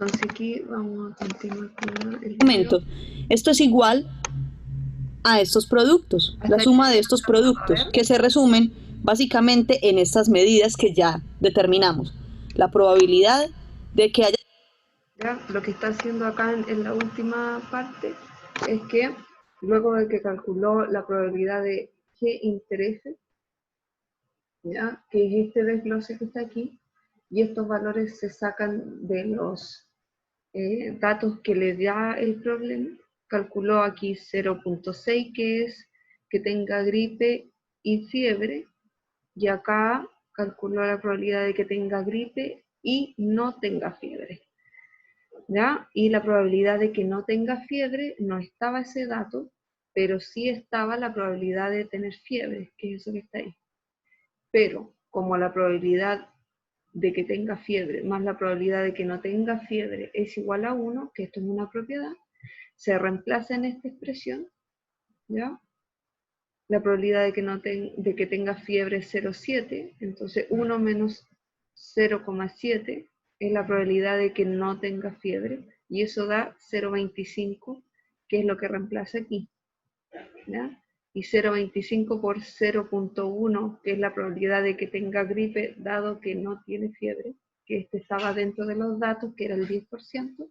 Entonces aquí vamos a continuar con el momento. Esto es igual a estos productos, la suma de estos productos, que se resumen básicamente en estas medidas que ya determinamos. La probabilidad de que haya... ¿Ya? Lo que está haciendo acá en la última parte es que luego de que calculó la probabilidad de G interese, ¿ya? Que es este desglose que está aquí, y estos valores se sacan de los datos que le da el problema. Calculó aquí 0.6, que es que tenga gripe y fiebre, y acá calculó la probabilidad de que tenga gripe y no tenga fiebre, ¿ya? Y la probabilidad de que no tenga fiebre, no estaba ese dato, pero sí estaba la probabilidad de tener fiebre, que es eso que está ahí. Pero como la probabilidad de que tenga fiebre más la probabilidad de que no tenga fiebre es igual a 1, que esto es una propiedad, se reemplaza en esta expresión, ¿ya? La probabilidad de que, de que tenga fiebre es 0,7, entonces 1 menos 0,7 es la probabilidad de que no tenga fiebre, y eso da 0,25, que es lo que reemplaza aquí, ¿ya? Y 0,25 por 0,1, que es la probabilidad de que tenga gripe, dado que no tiene fiebre, que este estaba dentro de los datos, que era el 10%,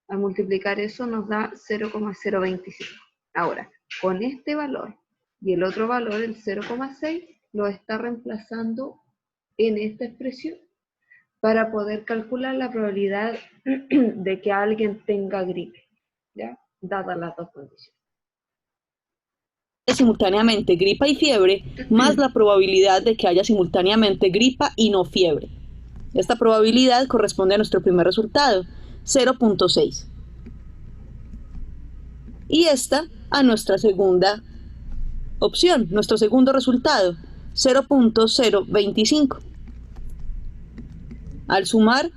al multiplicar eso nos da 0,025. Ahora, con este valor y el otro valor, el 0,6, lo está reemplazando en esta expresión para poder calcular la probabilidad de que alguien tenga gripe, ¿ya? Dadas las dos condiciones. Simultáneamente gripa y fiebre, más la probabilidad de que haya simultáneamente gripa y no fiebre. Esta probabilidad corresponde a nuestro primer resultado, 0.6. Y esta a nuestra segunda opción, nuestro segundo resultado, 0.025. Al sumar,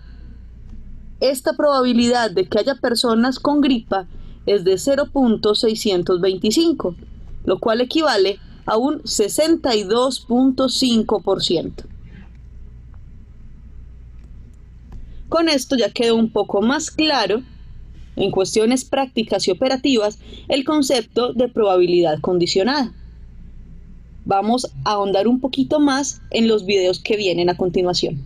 esta probabilidad de que haya personas con gripa es de 0.625, lo cual equivale a un 62.5%. Con esto ya quedó un poco más claro, en cuestiones prácticas y operativas, el concepto de probabilidad condicionada. Vamos a ahondar un poquito más en los videos que vienen a continuación.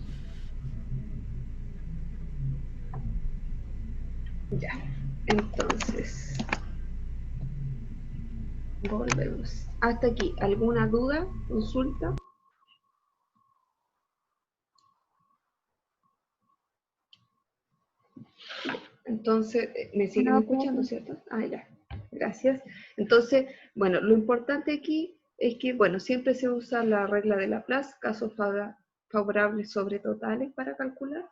Ya, entonces, volvemos. Hasta aquí, ¿alguna duda, consulta? Entonces, ¿me siguen escuchando, cierto? Ah, ya, gracias. Entonces, bueno, lo importante aquí es que, bueno, siempre se usa la regla de Laplace, casos favorables sobre totales para calcular.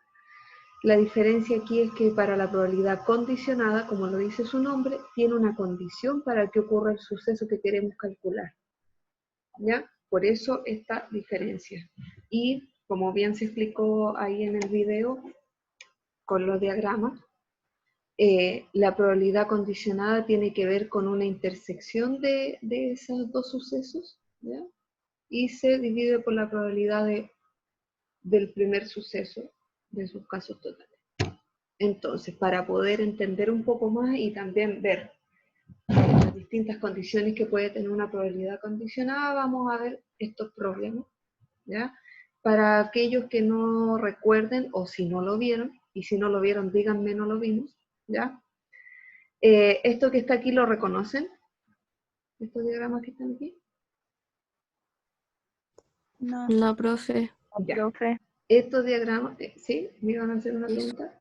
La diferencia aquí es que para la probabilidad condicionada, como lo dice su nombre, tiene una condición para que ocurra el suceso que queremos calcular, ¿ya? Por eso esta diferencia. Y como bien se explicó ahí en el video con los diagramas, la probabilidad condicionada tiene que ver con una intersección de esos dos sucesos, ¿ya? Y se divide por la probabilidad del primer suceso de sus casos totales. Entonces, para poder entender un poco más y también ver las distintas condiciones que puede tener una probabilidad condicionada, vamos a ver estos problemas, ¿ya? Para aquellos que no recuerden o si no lo vieron, y si no lo vieron, díganme no lo vimos, ¿ya? Esto que está aquí, ¿lo reconocen? ¿Estos diagramas que están aquí? No, no, profe. Ya. Profe. Estos diagramas, ¿sí? ¿Me iban a hacer una pregunta?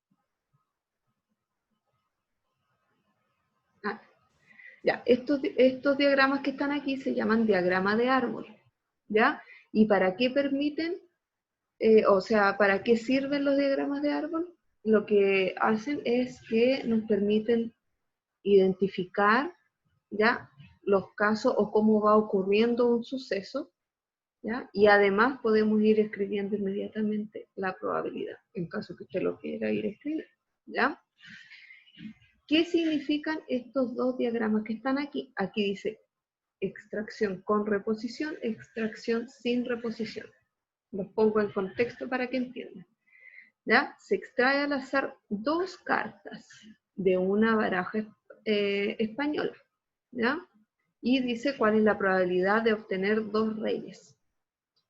Ah, ya. Estos diagramas que están aquí se llaman diagrama de árbol, ¿ya? ¿Y para qué permiten, o sea, para qué sirven los diagramas de árbol? Lo que hacen es que nos permiten identificar, ¿ya?, los casos o cómo va ocurriendo un suceso, ¿ya? Y además podemos ir escribiendo inmediatamente la probabilidad, en caso que usted lo quiera ir escribiendo, ¿ya? ¿Qué significan estos dos diagramas que están aquí? Aquí dice extracción con reposición, extracción sin reposición. Los pongo en contexto para que entiendan, ¿ya? Se extrae al azar 2 cartas de una baraja española, ¿ya? Y dice cuál es la probabilidad de obtener 2 reyes.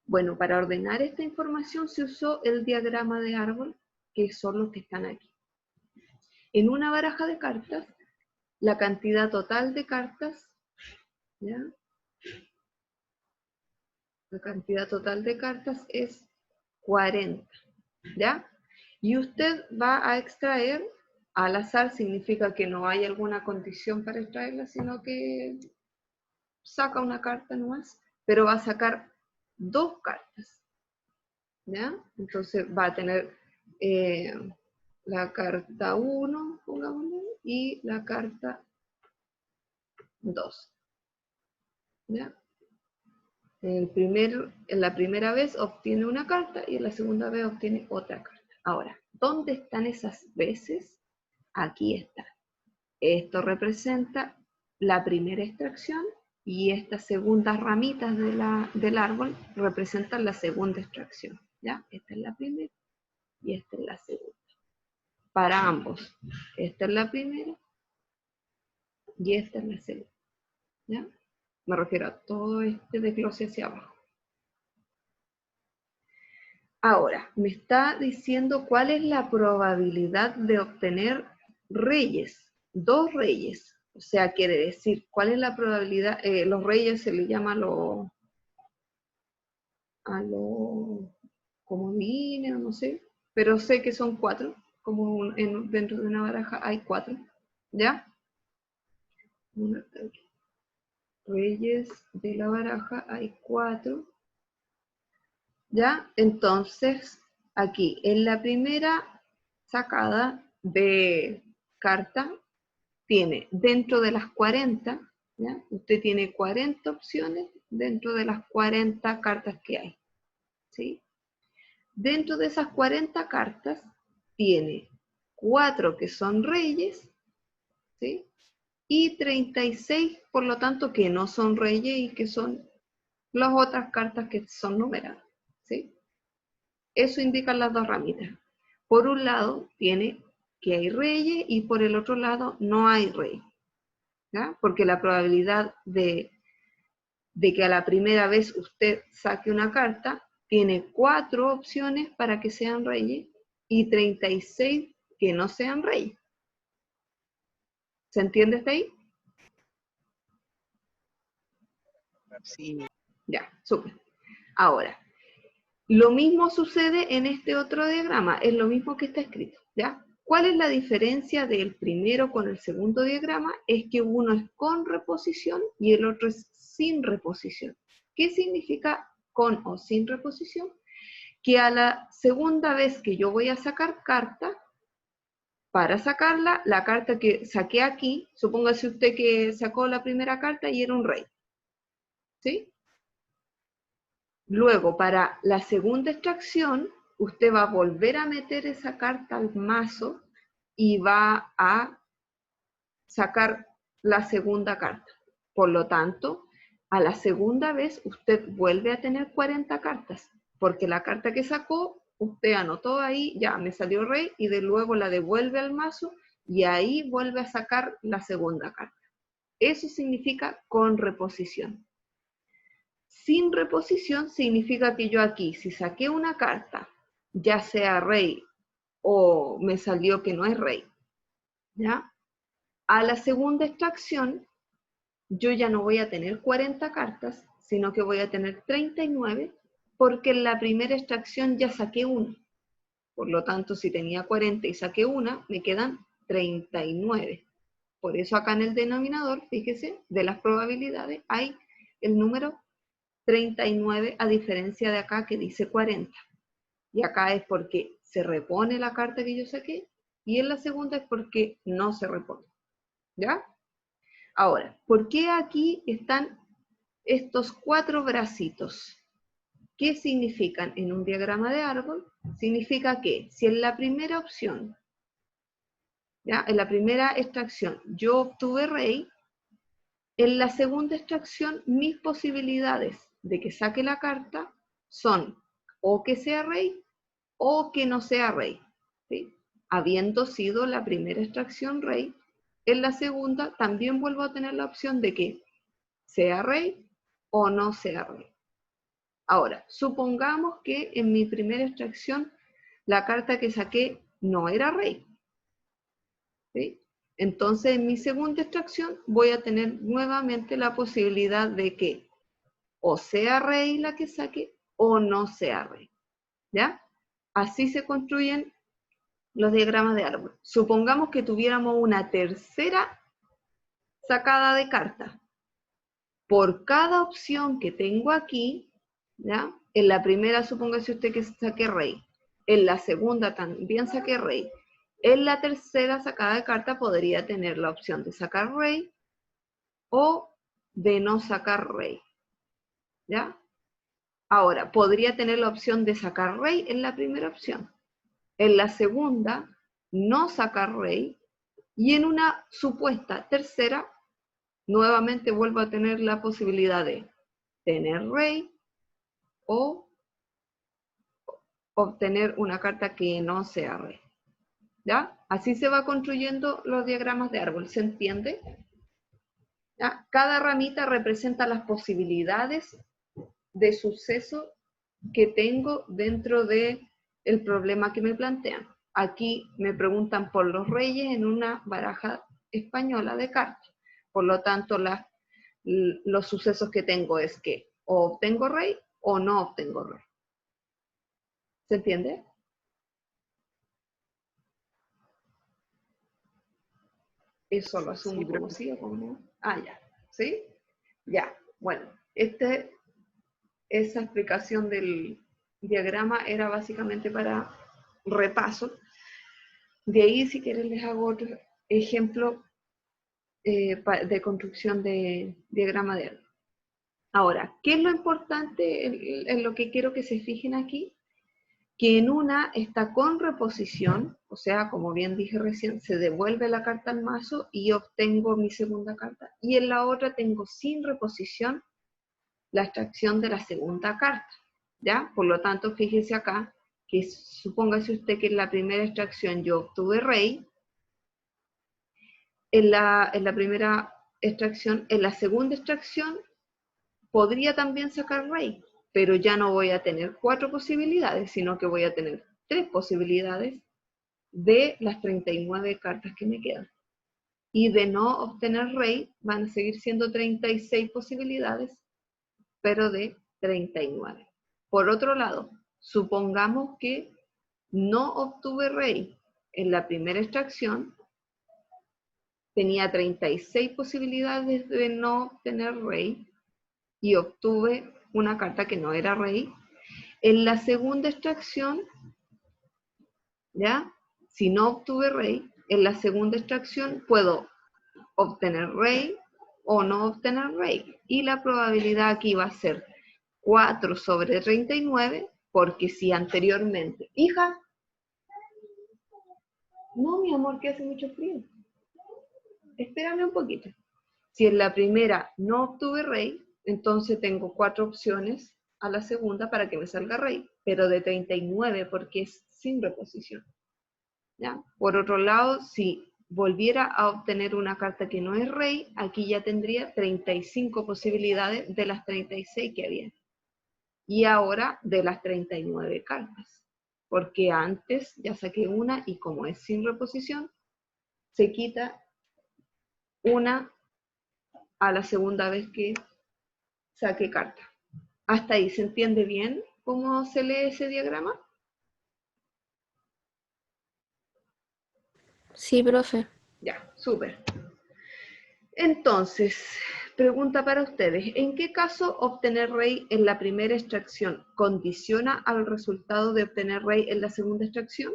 Bueno, para ordenar esta información se usó el diagrama de árbol, que son los que están aquí. En una baraja de cartas, la cantidad total de cartas, ¿ya? La cantidad total de cartas es 40, ¿ya? Y usted va a extraer al azar, significa que no hay alguna condición para extraerla, sino que saca una carta nomás, pero va a sacar 2 cartas, ¿ya? Entonces va a tener la carta 1, pongámosle, y la carta 2, ¿ya? En la primera vez obtiene una carta y en la segunda vez obtiene otra carta. Ahora, ¿dónde están esas veces? Aquí está. Esto representa la primera extracción y estas segundas ramitas del árbol representan la segunda extracción, ¿ya? Esta es la primera y esta es la segunda. Para ambos, esta es la primera y esta es la segunda, ¿ya? Me refiero a todo este desglose hacia abajo. Ahora, me está diciendo cuál es la probabilidad de obtener reyes, 2 reyes. O sea, quiere decir, ¿cuál es la probabilidad? Los reyes se les llama a los comodines, no sé, pero sé que son 4, como dentro de una baraja hay 4, ¿ya? Reyes de la baraja hay 4. ¿Ya? Entonces, aquí, en la primera sacada de carta, tiene dentro de las 40, ¿ya? Usted tiene 40 opciones dentro de las 40 cartas que hay, ¿sí? Dentro de esas 40 cartas, tiene 4 que son reyes, ¿sí? Y 36, por lo tanto, que no son reyes y que son las otras cartas que son numeradas, ¿sí? Eso indican las 2 ramitas. Por un lado tiene que hay reyes y por el otro lado no hay rey, ¿ya? Porque la probabilidad de que a la primera vez usted saque una carta tiene 4 opciones para que sean reyes y 36 que no sean reyes. ¿Se entiende hasta ahí? Sí. Ya, súper. Ahora, lo mismo sucede en este otro diagrama, es lo mismo que está escrito, ¿ya? ¿Cuál es la diferencia del primero con el segundo diagrama? Es que uno es con reposición y el otro es sin reposición. ¿Qué significa con o sin reposición? Que a la segunda vez que yo voy a sacar carta, para sacarla, la carta que saqué aquí, supóngase usted que sacó la primera carta y era un rey, ¿sí? Luego, para la segunda extracción, usted va a volver a meter esa carta al mazo y va a sacar la segunda carta. Por lo tanto, a la segunda vez usted vuelve a tener 40 cartas, porque la carta que sacó, usted anotó ahí, ya me salió rey, y de luego la devuelve al mazo y ahí vuelve a sacar la segunda carta. Eso significa con reposición. Sin reposición significa que yo aquí, si saqué una carta, ya sea rey o me salió que no es rey, ¿ya? A la segunda extracción, yo ya no voy a tener 40 cartas, sino que voy a tener 39, porque en la primera extracción ya saqué una. Por lo tanto, si tenía 40 y saqué una, me quedan 39. Por eso acá en el denominador, fíjese, de las probabilidades hay el número 39 a diferencia de acá que dice 40. Y acá es porque se repone la carta que yo saqué y en la segunda es porque no se repone. ¿Ya? Ahora, ¿por qué aquí están estos 4 bracitos? ¿Qué significan en un diagrama de árbol? Significa que si en la primera opción, ¿ya? En la primera extracción yo obtuve rey, en la segunda extracción mis posibilidades de que saque la carta son o que sea rey o que no sea rey. ¿sí? Habiendo sido la primera extracción rey, en la segunda también vuelvo a tener la opción de que sea rey o no sea rey. Ahora, supongamos que en mi primera extracción la carta que saqué no era rey, ¿sí? Entonces en mi segunda extracción voy a tener nuevamente la posibilidad de que o sea rey la que saque o no sea rey, ¿ya? Así se construyen los diagramas de árbol. Supongamos que tuviéramos una tercera sacada de carta. Por cada opción que tengo aquí, ¿ya? En la primera, supóngase usted que saque rey. En la segunda también saqué rey. En la tercera sacada de carta podría tener la opción de sacar rey o de no sacar rey, ¿ya? Ahora, podría tener la opción de sacar rey en la primera opción. En la segunda, no sacar rey. Y en una supuesta tercera, nuevamente vuelvo a tener la posibilidad de tener rey o obtener una carta que no sea rey. ¿Ya? Así se va construyendo los diagramas de árbol. ¿Se entiende? ¿Ya? Cada ramita representa las posibilidades de suceso que tengo dentro del problema que me plantean. Aquí me preguntan por los reyes en una baraja española de cartas. Por lo tanto, los sucesos que tengo es que o obtengo rey o no obtengo rey. ¿Se entiende? Eso lo asumo como sí o como no. Ah, ya. ¿Sí? Ya. Bueno, esa explicación del diagrama era básicamente para repaso. De ahí, si quieren, les hago otro ejemplo de construcción de diagrama de árbol. Ahora, ¿qué es lo importante en lo que quiero que se fijen aquí? Que en una está con reposición, o sea, como bien dije recién, se devuelve la carta al mazo y obtengo mi segunda carta. Y en la otra tengo sin reposición la extracción de la segunda carta, ¿ya? Por lo tanto, fíjese acá, que supóngase usted que en la primera extracción yo obtuve rey, en la primera extracción, en la segunda extracción podría también sacar rey, pero ya no voy a tener 4 posibilidades, sino que voy a tener 3 posibilidades de las 39 cartas que me quedan. Y de no obtener rey van a seguir siendo 36 posibilidades, pero de 39. Por otro lado, supongamos que no obtuve rey en la primera extracción, tenía 36 posibilidades de no obtener rey y obtuve una carta que no era rey. En la segunda extracción, ¿ya? Si no obtuve rey, en la segunda extracción puedo obtener rey o no obtener rey. Y la probabilidad aquí va a ser 4 sobre 39, porque si anteriormente... Hija, no, mi amor, que hace mucho frío. Espérame un poquito. Si en la primera no obtuve rey, entonces tengo 4 opciones a la segunda para que me salga rey, pero de 39 porque es sin reposición. ¿Ya? Por otro lado, si volviera a obtener una carta que no es rey, aquí ya tendría 35 posibilidades de las 36 que había. Y ahora de las 39 cartas. Porque antes ya saqué una y como es sin reposición, se quita una a la segunda vez que saqué carta. ¿Hasta ahí se entiende bien cómo se lee ese diagrama? Sí, profe. Ya, súper. Entonces, pregunta para ustedes, ¿en qué caso obtener rey en la primera extracción condiciona al resultado de obtener rey en la segunda extracción?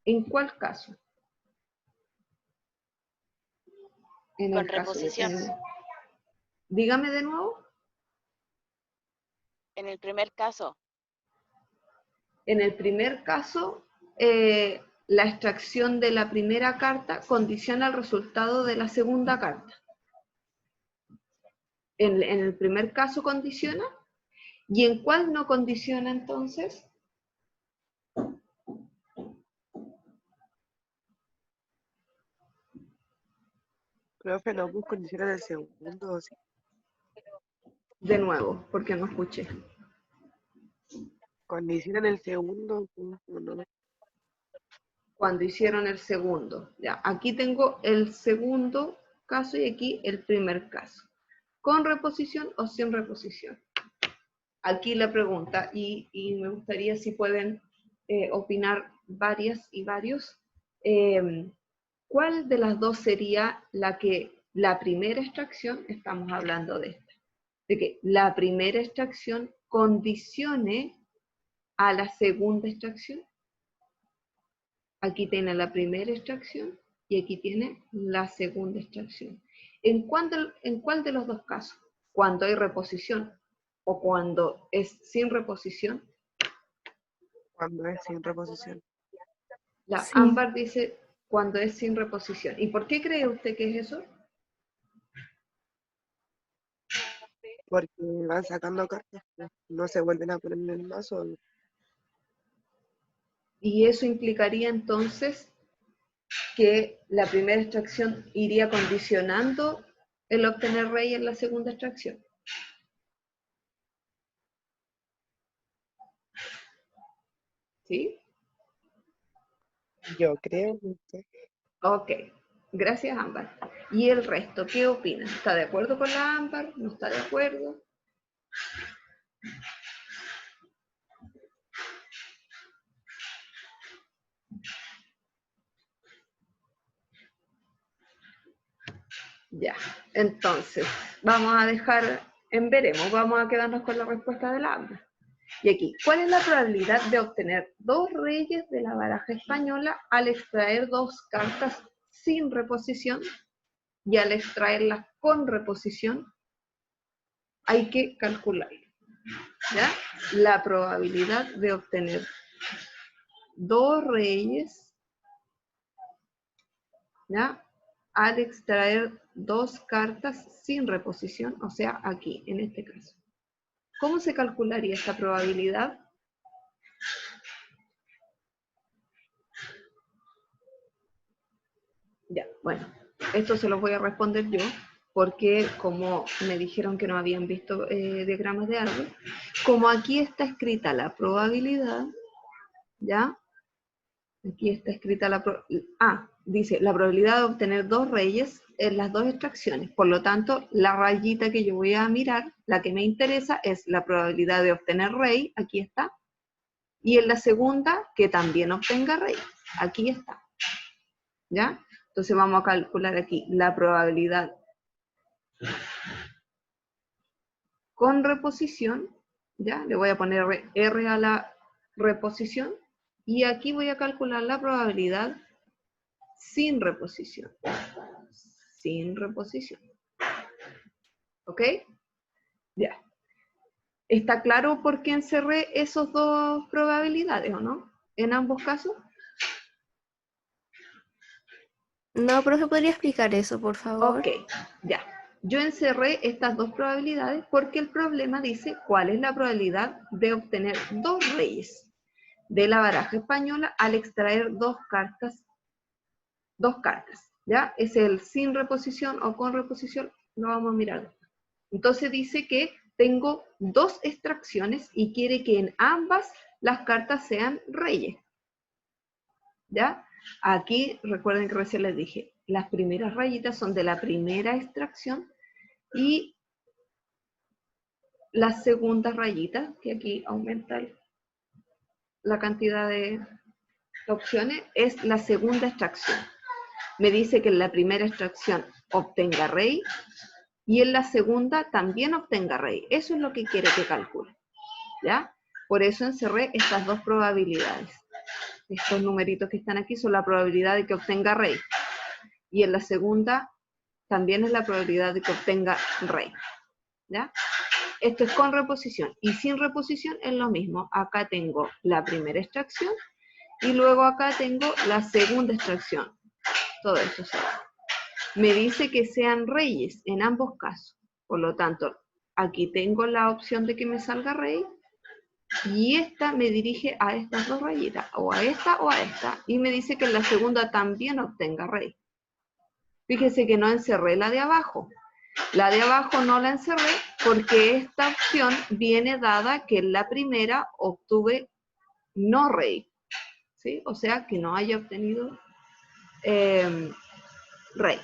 ¿En cuál caso? En el caso de tener... Dígame de nuevo. En el primer caso. En el primer caso, la extracción de la primera carta condiciona el resultado de la segunda carta. En el primer caso condiciona. ¿Y en cuál no condiciona entonces? Profe, no busco condiciones del segundo, sí. De nuevo, porque no escuché. Condicionan el segundo, no. Cuando hicieron el segundo. Ya, aquí tengo el segundo caso y aquí el primer caso. ¿Con reposición o sin reposición? Aquí la pregunta, y me gustaría si pueden opinar varias y varios. ¿Cuál de las dos sería la primera extracción? Estamos hablando de esta. De que la primera extracción condicione a la segunda extracción. Aquí tiene la primera extracción y aquí tiene la segunda extracción. ¿En cuál de los dos casos? ¿Cuando hay reposición o cuando es sin reposición? Cuando es sin reposición. La Sí. Ámbar dice cuando es sin reposición. ¿Y por qué cree usted que es eso? Porque van sacando cartas, pues, no se vuelven a poner en el mazo. Y eso implicaría entonces que la primera extracción iría condicionando el obtener rey en la segunda extracción. ¿Sí? Yo creo que Ok, gracias Ámbar. ¿Y el resto qué opina? ¿Está de acuerdo con la Ámbar? ¿No está de acuerdo? Ya, entonces, vamos a dejar en veremos, vamos a quedarnos con la respuesta de la Ámbar. Y aquí, ¿cuál es la probabilidad de obtener dos reyes de la baraja española al extraer dos cartas sin reposición? Y al extraerlas con reposición, hay que calcular, ¿ya? La probabilidad de obtener dos reyes, ¿ya? Al extraer dos cartas sin reposición, o sea, aquí, en este caso. ¿Cómo se calcularía esta probabilidad? Ya, bueno, esto se los voy a responder yo, porque como me dijeron que no habían visto diagramas de árbol, como aquí está escrita la probabilidad, ¿ya? Aquí está escrita dice, la probabilidad de obtener dos reyes en las dos extracciones. Por lo tanto, la rayita que yo voy a mirar, la que me interesa, es la probabilidad de obtener rey, aquí está. Y en la segunda, que también obtenga rey, aquí está. ¿Ya? Entonces vamos a calcular aquí la probabilidad con reposición, ¿ya? Le voy a poner R a la reposición, y aquí voy a calcular la probabilidad sin reposición. Sin reposición. ¿Ok? Ya. ¿Está claro por qué encerré esas dos probabilidades o no? En ambos casos. No, profe, ¿podría explicar eso, por favor? Ok, ya. Yo encerré estas dos probabilidades porque el problema dice cuál es la probabilidad de obtener dos reyes de la baraja española al extraer dos cartas, ¿ya? Es el sin reposición o con reposición, lo vamos a mirar después. Entonces dice que tengo dos extracciones y quiere que en ambas las cartas sean reyes, ¿ya? Aquí, recuerden que recién les dije, las primeras rayitas son de la primera extracción y las segundas rayitas, que aquí aumenta la cantidad de opciones, es la segunda extracción. Me dice que en la primera extracción obtenga rey y en la segunda también obtenga rey. Eso es lo que quiere que calcule, ¿ya? Por eso encerré estas dos probabilidades. Estos numeritos que están aquí son la probabilidad de que obtenga rey. Y en la segunda también es la probabilidad de que obtenga rey, ¿ya? Esto es con reposición. Y sin reposición es lo mismo. Acá tengo la primera extracción y luego acá tengo la segunda extracción. Todo esto se va. Me dice que sean reyes en ambos casos. Por lo tanto, aquí tengo la opción de que me salga rey y esta me dirige a estas dos rayitas, o a esta, y me dice que en la segunda también obtenga rey. Fíjese que no encerré la de abajo. La de abajo no la encerré porque esta opción viene dada que en la primera obtuve no rey, ¿sí? O sea, que no haya obtenido rey.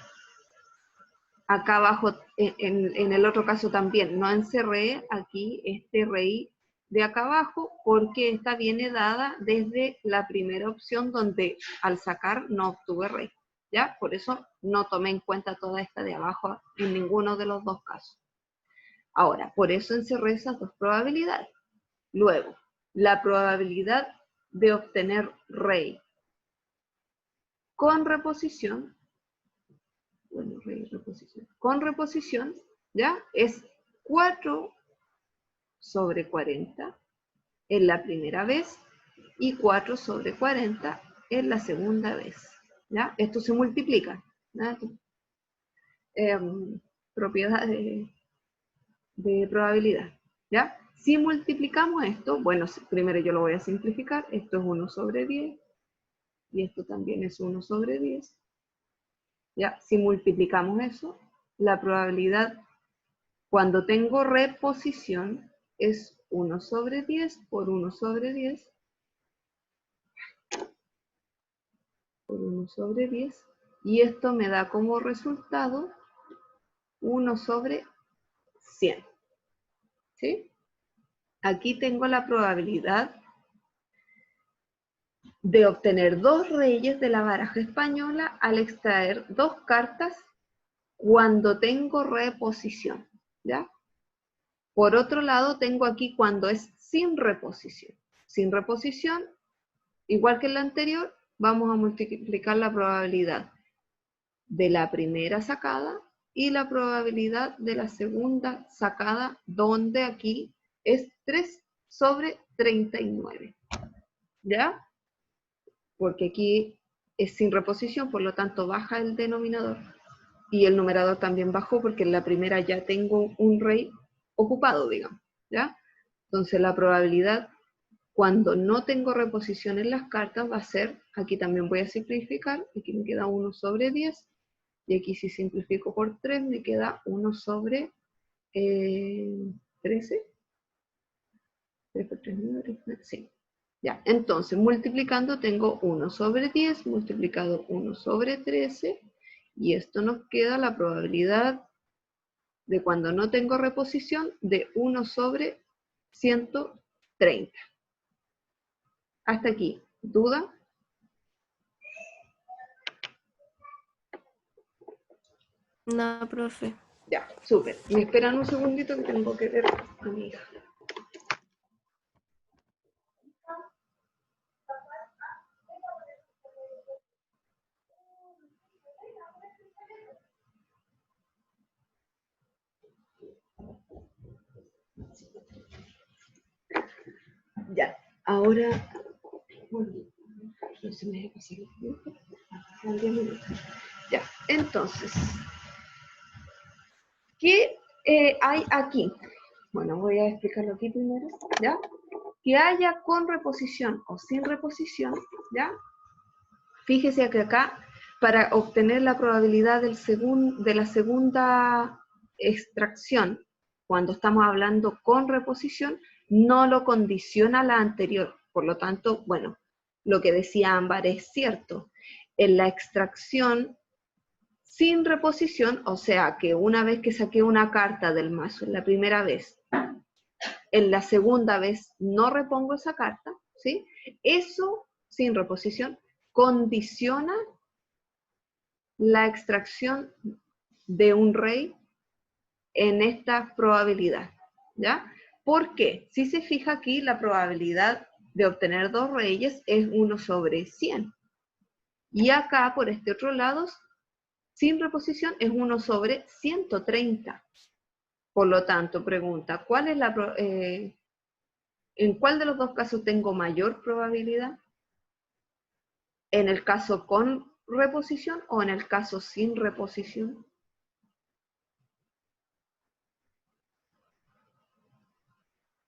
Acá abajo, en el otro caso también, no encerré aquí este rey de acá abajo porque esta viene dada desde la primera opción donde al sacar no obtuve rey, ¿ya? Por eso no tomé en cuenta toda esta de abajo en ninguno de los dos casos. Ahora, por eso encerré esas dos probabilidades. Luego, la probabilidad de obtener rey con reposición, bueno, rey reposición, con reposición, ¿ya? Es 4 sobre 40 en la primera vez y 4 sobre 40 en la segunda vez, ¿ya? Esto se multiplica, ¿ya? Propiedad de probabilidad, ¿ya? Si multiplicamos esto, bueno, primero yo lo voy a simplificar, esto es 1 sobre 10, y esto también es 1 sobre 10, ¿ya? Si multiplicamos eso, la probabilidad cuando tengo reposición es 1 sobre 10 por 1 sobre 10 por 1 sobre 10, y esto me da como resultado 1 sobre 100, ¿sí? Aquí tengo la probabilidad de obtener 2 reyes de la baraja española al extraer 2 cartas cuando tengo reposición, ¿ya? Por otro lado, tengo aquí cuando es sin reposición. Sin reposición, igual que en la anterior, vamos a multiplicar la probabilidad de la primera sacada y la probabilidad de la segunda sacada, donde aquí es 3 sobre 39, ¿ya? Porque aquí es sin reposición, por lo tanto baja el denominador. Y el numerador también bajó porque en la primera ya tengo un rey ocupado, digamos, ¿ya? Entonces la probabilidad cuando no tengo reposición en las cartas va a ser, aquí también voy a simplificar, aquí me queda 1 sobre 10, y aquí si simplifico por 3 me queda 1 sobre 13. 3 por 3, 9, sí. Ya, entonces multiplicando tengo 1 sobre 10 multiplicado 1 sobre 13, y esto nos queda la probabilidad de cuando no tengo reposición de 1 sobre 130. Hasta aquí, ¿duda? No, profe. Ya, súper. Me esperan un segundito que tengo que ver a mi hija. Ya, ahora, bueno, no se me debe pasar el tiempo. Quedan 10 minutos. Ya, entonces, ¿qué hay aquí? Bueno, voy a explicarlo aquí primero, ¿ya? Que haya con reposición o sin reposición, ¿ya? Fíjese que acá, para obtener la probabilidad de la segunda extracción, cuando estamos hablando con reposición, no lo condiciona la anterior. Por lo tanto, bueno, lo que decía Ámbar es cierto. En la extracción sin reposición, o sea que una vez que saqué una carta del mazo, la primera vez, en la segunda vez no repongo esa carta, ¿sí? Eso, sin reposición, condiciona la extracción de un rey en esta probabilidad, ¿ya? ¿Por qué? Si se fija aquí, la probabilidad de obtener 2 reyes es 1 sobre 100. Y acá, por este otro lado, sin reposición es 1 sobre 130. Por lo tanto, pregunta, ¿en cuál de los dos casos tengo mayor probabilidad? ¿En el caso con reposición o en el caso sin reposición?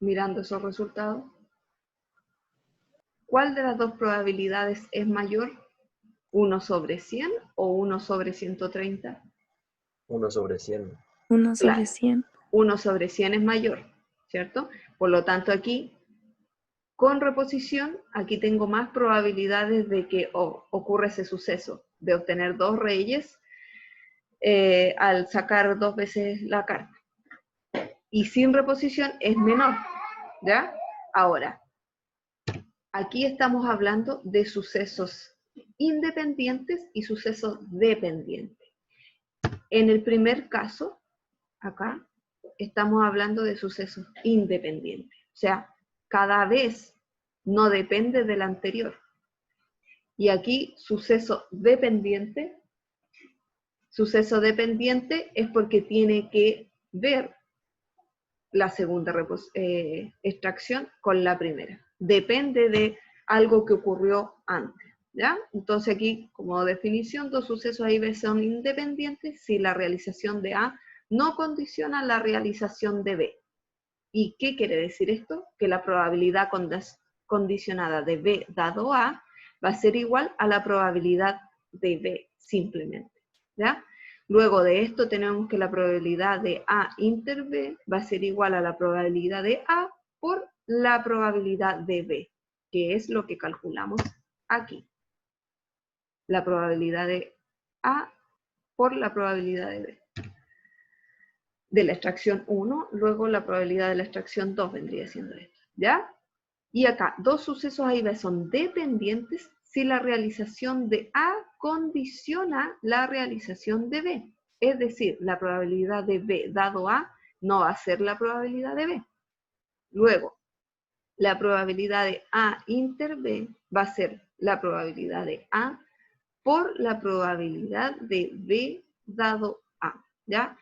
Mirando esos resultados, ¿cuál de las dos probabilidades es mayor? 1 sobre 100 o 1 sobre 130. 1 sobre 100. 1 sobre Claro. 100. 1 sobre 100 es mayor, ¿cierto? Por lo tanto, aquí, con reposición, aquí tengo más probabilidades de que ocurra ese suceso, de obtener 2 reyes al sacar 2 veces la carta. Y sin reposición es menor, ¿ya? Ahora, aquí estamos hablando de sucesos independientes y sucesos dependientes. En el primer caso, acá, estamos hablando de sucesos independientes. O sea, cada vez no depende del anterior. Y aquí, suceso dependiente es porque tiene que ver la segunda extracción con la primera. Depende de algo que ocurrió antes, ¿ya? Entonces aquí, como definición, 2 sucesos A y B son independientes si la realización de A no condiciona la realización de B. ¿Y qué quiere decir esto? Que la probabilidad condicionada de B dado A va a ser igual a la probabilidad de B, simplemente, ¿ya? Luego de esto tenemos que la probabilidad de A inter B va a ser igual a la probabilidad de A por la probabilidad de B, que es lo que calculamos aquí. La probabilidad de A por la probabilidad de B. De la extracción 1, luego la probabilidad de la extracción 2 vendría siendo esto, ¿ya? Y acá, 2 sucesos A y B son dependientes si la realización de A condiciona la realización de B. Es decir, la probabilidad de B dado A no va a ser la probabilidad de B. Luego, la probabilidad de A inter B va a ser la probabilidad de A por la probabilidad de B dado A, ¿ya?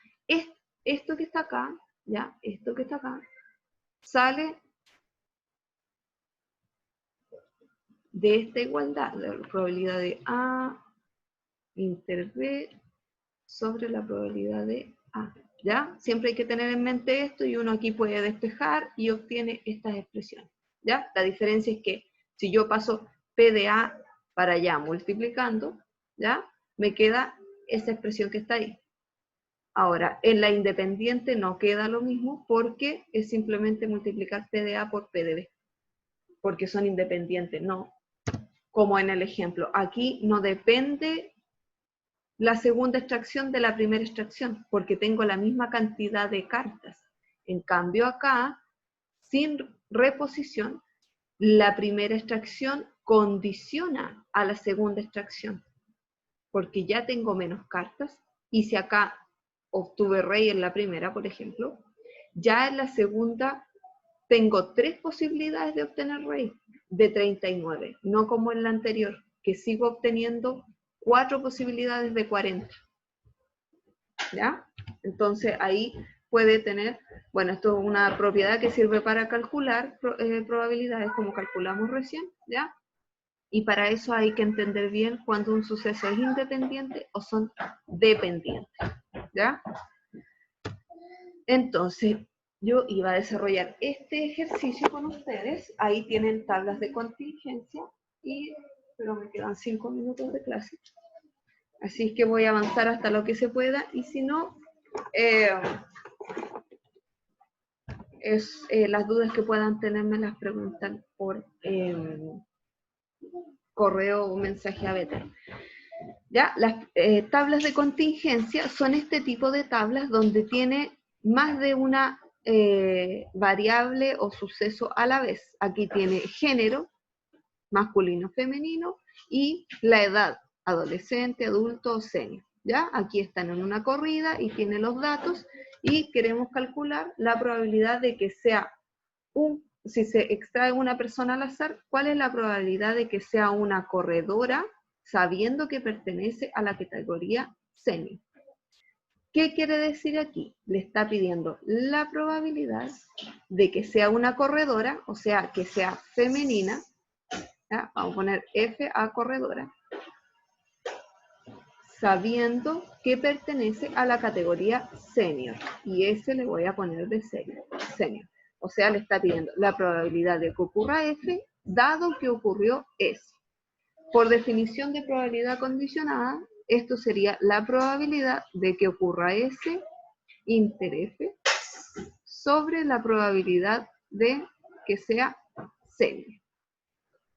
Esto que está acá, ¿ya? Esto que está acá, sale de esta igualdad, de la probabilidad de A inter B sobre la probabilidad de A, ¿ya? Siempre hay que tener en mente esto y uno aquí puede despejar y obtiene estas expresiones, ¿ya? La diferencia es que si yo paso P de A para allá multiplicando, ¿ya? Me queda esa expresión que está ahí. Ahora, en la independiente no queda lo mismo porque es simplemente multiplicar P de A por P de B, porque son independientes, no. Como en el ejemplo, aquí no depende la segunda extracción de la primera extracción, porque tengo la misma cantidad de cartas. En cambio acá, sin reposición, la primera extracción condiciona a la segunda extracción, porque ya tengo menos cartas, y si acá obtuve rey en la primera, por ejemplo, ya en la segunda tengo 3 posibilidades de obtener rey de 39, no como en la anterior, que sigo obteniendo 4 posibilidades de 40. ¿Ya? Entonces ahí puede tener, bueno, esto es una propiedad que sirve para calcular probabilidades como calculamos recién, ¿ya? Y para eso hay que entender bien cuando un suceso es independiente o son dependientes, ¿ya? Entonces, yo iba a desarrollar este ejercicio con ustedes. Ahí tienen tablas de contingencia, pero me quedan 5 minutos de clase. Así que voy a avanzar hasta lo que se pueda, y si no, las dudas que puedan tener me las preguntan por correo o mensaje a Better. ¿Ya? Las tablas de contingencia son este tipo de tablas donde tiene más de una variable o suceso a la vez. Aquí tiene género, masculino, femenino, y la edad, adolescente, adulto o senior. ¿Ya? Aquí están en una corrida y tiene los datos, y queremos calcular la probabilidad de que sea si se extrae una persona al azar, ¿cuál es la probabilidad de que sea una corredora sabiendo que pertenece a la categoría senior? ¿Qué quiere decir aquí? Le está pidiendo la probabilidad de que sea una corredora, o sea, que sea femenina. ¿Ya? Vamos a poner F a corredora, sabiendo que pertenece a la categoría senior. Y ese le voy a poner de senior. O sea, le está pidiendo la probabilidad de que ocurra F, dado que ocurrió S. por definición de probabilidad condicionada, esto sería la probabilidad de que ocurra S inter F sobre la probabilidad de que sea senior.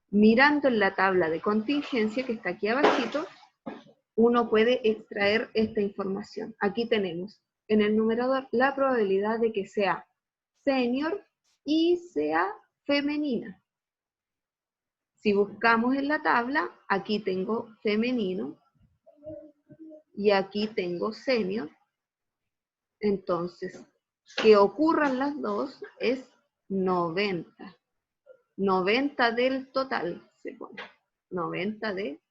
Mirando en la tabla de contingencia que está aquí abajito, uno puede extraer esta información. Aquí tenemos en el numerador la probabilidad de que sea senior y sea femenina. Si buscamos en la tabla, aquí tengo femenino y aquí tengo senior. Entonces, que ocurran las dos es 90. 90 del total se pone. 90 de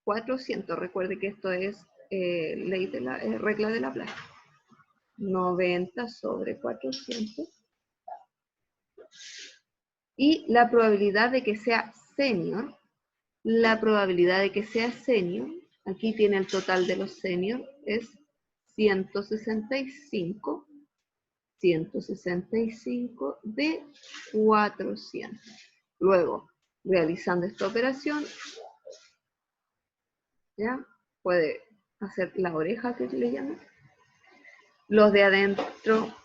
400. Recuerde que esto es ley de la regla de Laplace. 90 sobre 400. Y la probabilidad de que sea senior, aquí tiene el total de los senior, es 165 de 400. Luego, realizando esta operación, ¿ya? Puede hacer la oreja que le llaman. Los de adentro,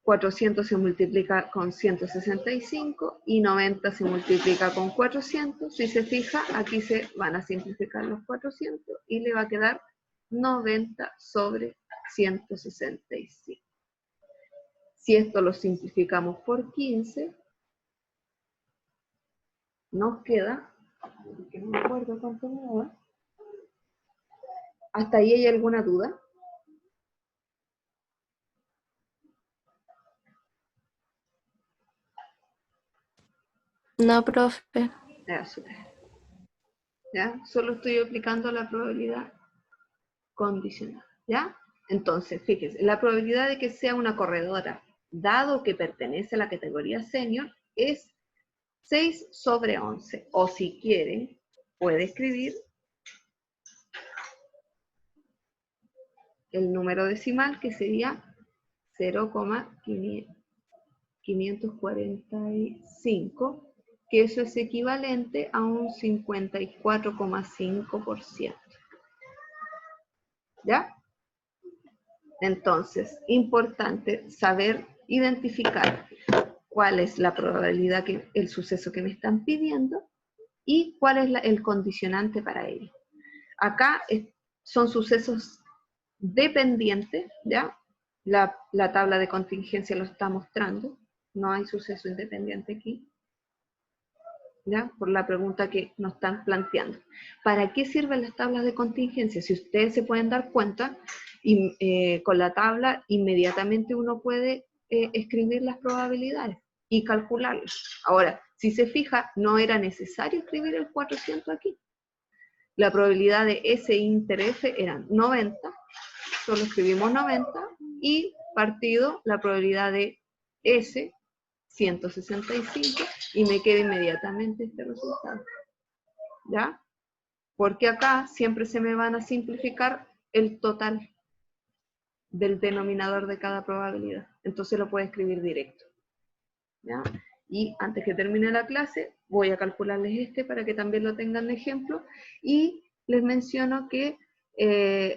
400 se multiplica con 165 y 90 se multiplica con 400. Si se fija, aquí se van a simplificar los 400 y le va a quedar 90 sobre 165. Si esto lo simplificamos por 15, nos queda, que no me acuerdo cuánto me da. ¿Hasta ahí hay alguna duda? No, profe. Eso es. ¿Ya? Solo estoy aplicando la probabilidad condicional. ¿Ya? Entonces, fíjense, la probabilidad de que sea una corredora, dado que pertenece a la categoría senior, es 6 sobre 11. O si quiere, puede escribir el número decimal, que sería 0,545, que eso es equivalente a un 54,5%. ¿Ya? Entonces, importante saber identificar cuál es la probabilidad, que el suceso que me están pidiendo y cuál es el condicionante para ello. Acá son sucesos dependientes, ¿ya? La tabla de contingencia lo está mostrando, no hay suceso independiente aquí, ¿ya? Por la pregunta que nos están planteando. ¿Para qué sirven las tablas de contingencia? Si ustedes se pueden dar cuenta, y con la tabla inmediatamente uno puede escribir las probabilidades y calcularlas. Ahora, si se fija, no era necesario escribir el 400 aquí. La probabilidad de S inter F eran 90, solo escribimos 90, y partido la probabilidad de S, 165, y me queda inmediatamente este resultado. ¿Ya? Porque acá siempre se me van a simplificar el total del denominador de cada probabilidad. Entonces lo puedo escribir directo. ¿Ya? Y antes que termine la clase, voy a calcularles este para que también lo tengan de ejemplo. Y les menciono que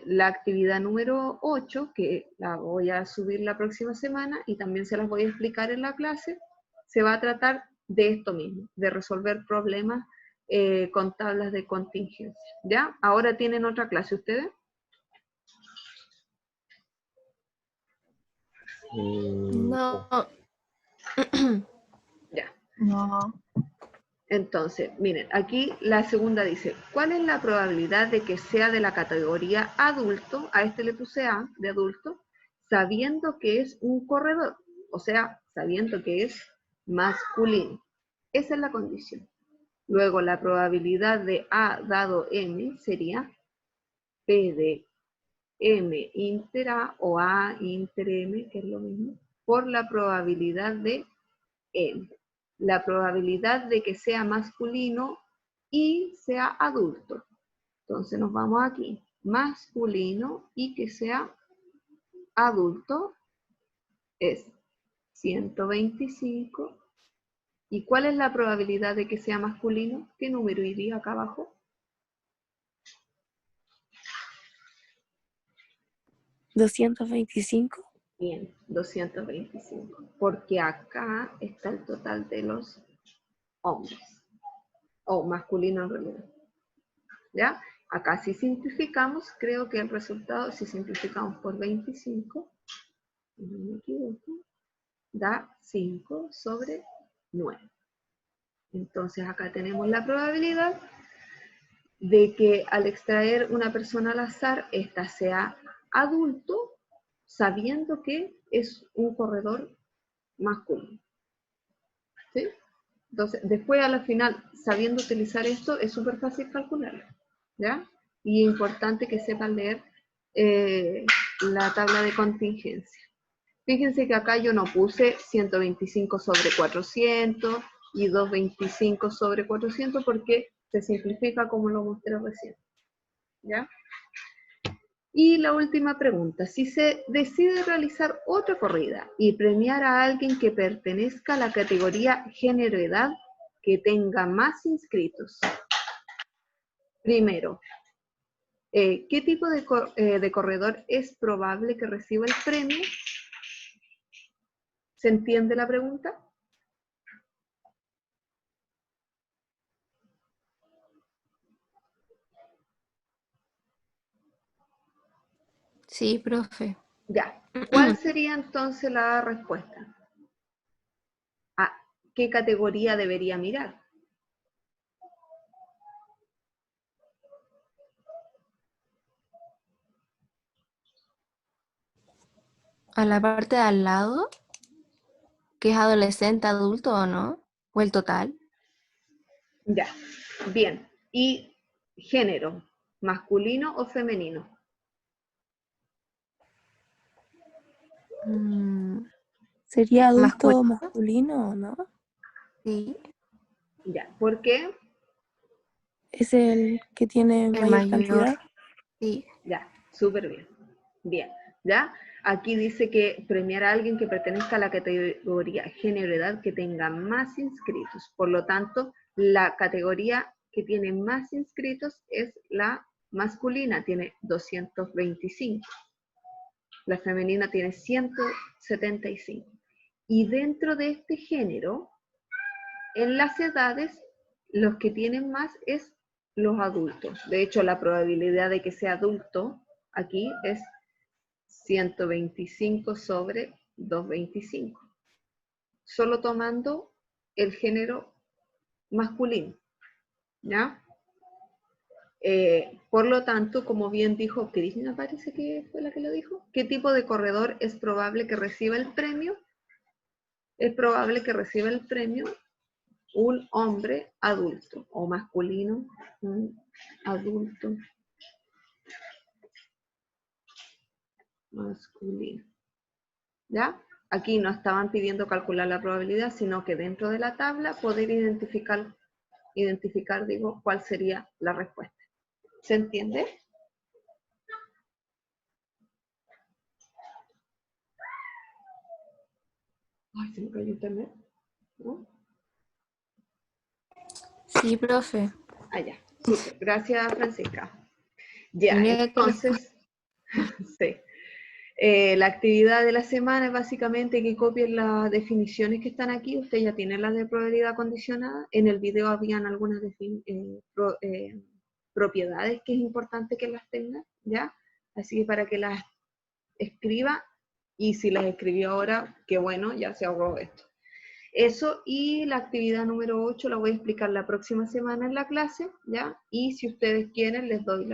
la actividad número 8, que la voy a subir la próxima semana y también se las voy a explicar en la clase, se va a tratar de esto mismo, de resolver problemas con tablas de contingencia. ¿Ya? Ahora tienen otra clase ustedes. No. Ya. No. Entonces, miren, aquí la segunda dice, ¿cuál es la probabilidad de que sea de la categoría adulto? A este le puse A, de adulto, sabiendo que es un corredor, o sea, sabiendo que es masculino. Esa es la condición. Luego, la probabilidad de A dado M sería P de M inter A o A inter M, que es lo mismo, por la probabilidad de M. La probabilidad de que sea masculino y sea adulto. Entonces nos vamos aquí. Masculino y que sea adulto es 125 ¿Y cuál es la probabilidad de que sea masculino? ¿Qué número iría acá abajo? 225. Bien, 225. Porque acá está el total de los hombres. O masculino en realidad. ¿Ya? Acá si simplificamos, creo que el resultado, si simplificamos por 25, no me equivoco, da 5 sobre 9. Entonces acá tenemos la probabilidad de que al extraer una persona al azar, ésta sea adulto, sabiendo que es un corredor masculino. ¿Sí? Entonces, después a la final, sabiendo utilizar esto, es súper fácil calcularlo. ¿Ya? Y es importante que sepan leer la tabla de contingencia. Fíjense que acá yo no puse 125 sobre 400 y 225 sobre 400 porque se simplifica como lo mostré recién. ¿Ya? Y la última pregunta, si se decide realizar otra corrida y premiar a alguien que pertenezca a la categoría género-edad que tenga más inscritos. Primero, ¿qué tipo de corredor es probable que reciba el premio? ¿Se entiende la pregunta? Sí, profe. Ya. ¿Cuál sería entonces la respuesta? ¿A qué categoría debería mirar? A la parte de al lado, que es adolescente, adulto o no, o el total. Ya. Bien. ¿Y género? ¿Masculino o femenino? ¿Sería adulto masculino o no? Sí. Ya. ¿Por qué? Es el que tiene mayor cantidad. Sí. Ya. Súper bien. Bien. ¿Ya? Aquí dice que premiar a alguien que pertenezca a la categoría género-edad que tenga más inscritos. Por lo tanto, la categoría que tiene más inscritos es la masculina, tiene 225. La femenina tiene 175. Y dentro de este género, en las edades, los que tienen más es los adultos. De hecho, la probabilidad de que sea adulto aquí es 125 sobre 225. Solo tomando el género masculino. ¿Ya? Por lo tanto, como bien dijo Cris, me parece que fue la que lo dijo, ¿qué tipo de corredor es probable que reciba el premio? Es probable que reciba el premio un hombre adulto o masculino, un adulto masculino. ¿Ya? Aquí no estaban pidiendo calcular la probabilidad, sino que dentro de la tabla poder identificar digo, cuál sería la respuesta. ¿Se entiende? Ay, se me cayó internet. ¿No? Sí, profe. Ah, ya. Súper. Gracias, Francisca. Ya, entonces, sí. La actividad de la semana es básicamente que copien las definiciones que están aquí. Usted ya tiene las de probabilidad condicionada. En el video habían algunas propiedades que es importante que las tenga, ¿ya? Así que para que las escriba, y si las escribió ahora, qué bueno, ya se ahorró esto. Eso, y la actividad número 8 la voy a explicar la próxima semana en la clase, ¿ya? Y si ustedes quieren, les doy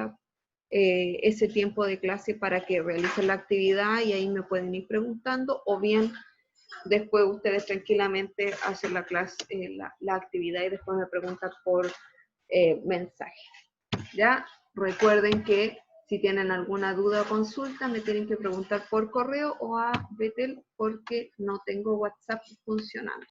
ese tiempo de clase para que realicen la actividad y ahí me pueden ir preguntando, o bien después ustedes tranquilamente hacen la clase, la actividad y después me preguntan por mensaje. ¿Ya? Recuerden que si tienen alguna duda o consulta, me tienen que preguntar por correo o a Betel porque no tengo WhatsApp funcionando.